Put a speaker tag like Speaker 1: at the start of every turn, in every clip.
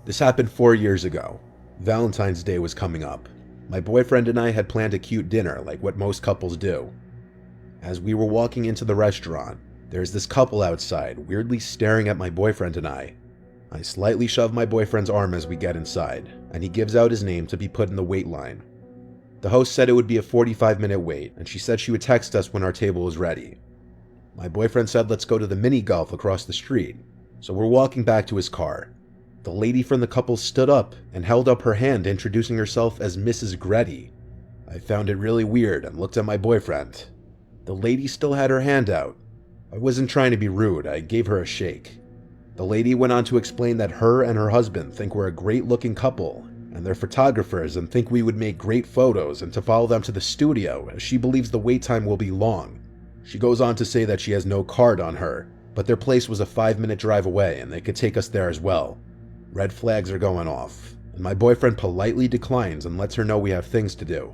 Speaker 1: This happened 4 years ago. Valentine's Day was coming up. My boyfriend and I had planned a cute dinner like what most couples do. As we were walking into the restaurant, there's this couple outside weirdly staring at my boyfriend and I. I slightly shove my boyfriend's arm as we get inside, and he gives out his name to be put in the wait line. The host said it would be a 45-minute wait, and she said she would text us when our table was ready. My boyfriend said let's go to the mini golf across the street, so we're walking back to his car. The lady from the couple stood up and held up her hand, introducing herself as Mrs. Gretty. I found it really weird and looked at my boyfriend. The lady still had her hand out. I wasn't trying to be rude, I gave her a shake. The lady went on to explain that her and her husband think we're a great-looking couple, and they're photographers and think we would make great photos, and to follow them to the studio as she believes the wait time will be long. She goes on to say that she has no card on her, but their place was a 5-minute drive away and they could take us there as well. Red flags are going off, and my boyfriend politely declines and lets her know we have things to do.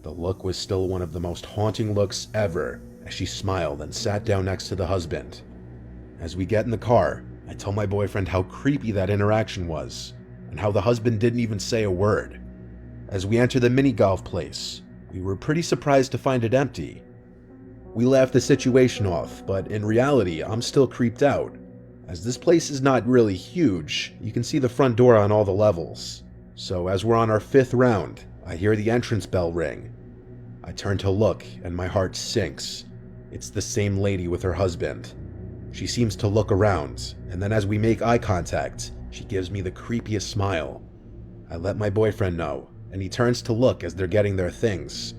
Speaker 1: The look was still one of the most haunting looks ever as she smiled and sat down next to the husband. As we get in the car, I tell my boyfriend how creepy that interaction was, and how the husband didn't even say a word. As we enter the mini golf place, we were pretty surprised to find it empty. We laughed the situation off, but in reality, I'm still creeped out. As this place is not really huge, you can see the front door on all the levels. So as we're on our 5th round, I hear the entrance bell ring. I turn to look, and my heart sinks. It's the same lady with her husband. She seems to look around, and then as we make eye contact, she gives me the creepiest smile. I let my boyfriend know, and he turns to look as they're getting their things.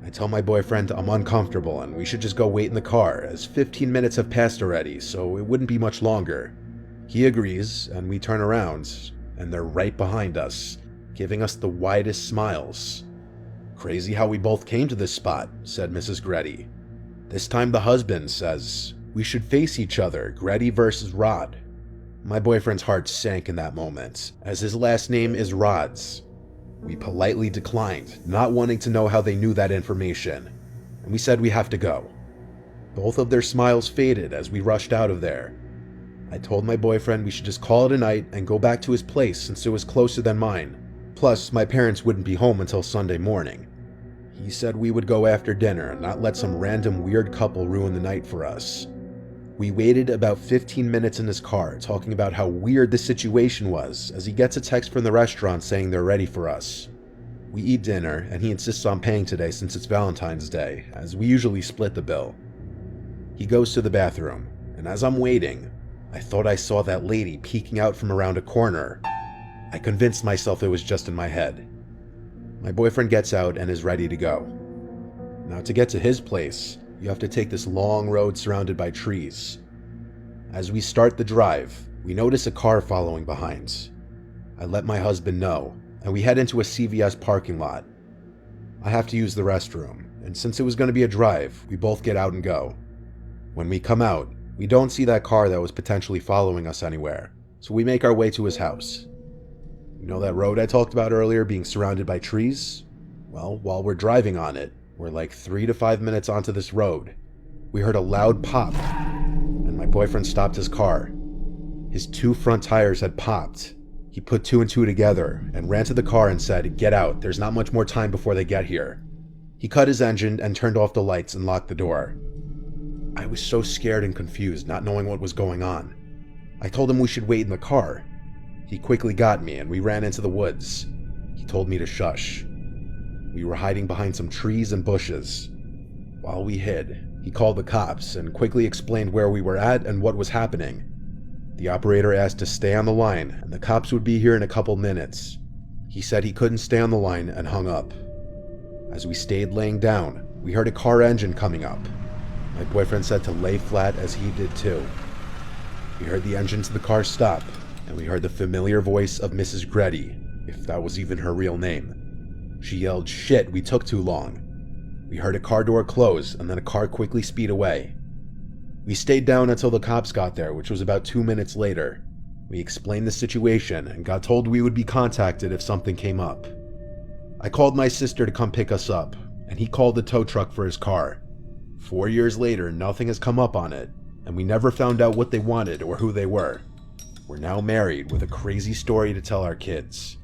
Speaker 1: I tell my boyfriend I'm uncomfortable and we should just go wait in the car, as 15 minutes have passed already, so it wouldn't be much longer. He agrees, and we turn around, and they're right behind us, giving us the widest smiles. "Crazy how we both came to this spot," said Mrs. Gretty. This time the husband says, "We should face each other, Gretty versus Rod." My boyfriend's heart sank in that moment, as his last name is Rods. We politely declined, not wanting to know how they knew that information, and we said we have to go. Both of their smiles faded as we rushed out of there. I told my boyfriend we should just call it a night and go back to his place since it was closer than mine. Plus, my parents wouldn't be home until Sunday morning. He said we would go after dinner and not let some random weird couple ruin the night for us. We waited about 15 minutes in his car, talking about how weird the situation was, as he gets a text from the restaurant saying they're ready for us. We eat dinner, and he insists on paying today since it's Valentine's Day, as we usually split the bill. He goes to the bathroom, and as I'm waiting, I thought I saw that lady peeking out from around a corner. I convinced myself it was just in my head. My boyfriend gets out and is ready to go. Now, to get to his place, you have to take this long road surrounded by trees. As we start the drive, we notice a car following behind. I let my husband know, and we head into a CVS parking lot. I have to use the restroom, and since it was going to be a drive, we both get out and go. When we come out, we don't see that car that was potentially following us anywhere, so we make our way to his house. You know that road I talked about earlier being surrounded by trees? Well, while we're driving on it, we're like 3 to 5 minutes onto this road. We heard a loud pop, and my boyfriend stopped his car. His 2 front tires had popped. He put 2 and 2 together and ran to the car and said, "Get out, there's not much more time before they get here." He cut his engine and turned off the lights and locked the door. I was so scared and confused, not knowing what was going on. I told him we should wait in the car. He quickly got me and we ran into the woods. He told me to shush. We were hiding behind some trees and bushes. While we hid, he called the cops and quickly explained where we were at and what was happening. The operator asked to stay on the line and the cops would be here in a couple minutes. He said he couldn't stay on the line and hung up. As we stayed laying down, we heard a car engine coming up. My boyfriend said to lay flat as he did too. We heard the engine to the car stop, and we heard the familiar voice of Mrs. Gretty, if that was even her real name. She yelled, "Shit, we took too long." We heard a car door close, and then a car quickly speed away. We stayed down until the cops got there, which was about 2 minutes later. We explained the situation and got told we would be contacted if something came up. I called my sister to come pick us up, and he called the tow truck for his car. 4 years later, nothing has come up on it, and we never found out what they wanted or who they were. We're now married with a crazy story to tell our kids.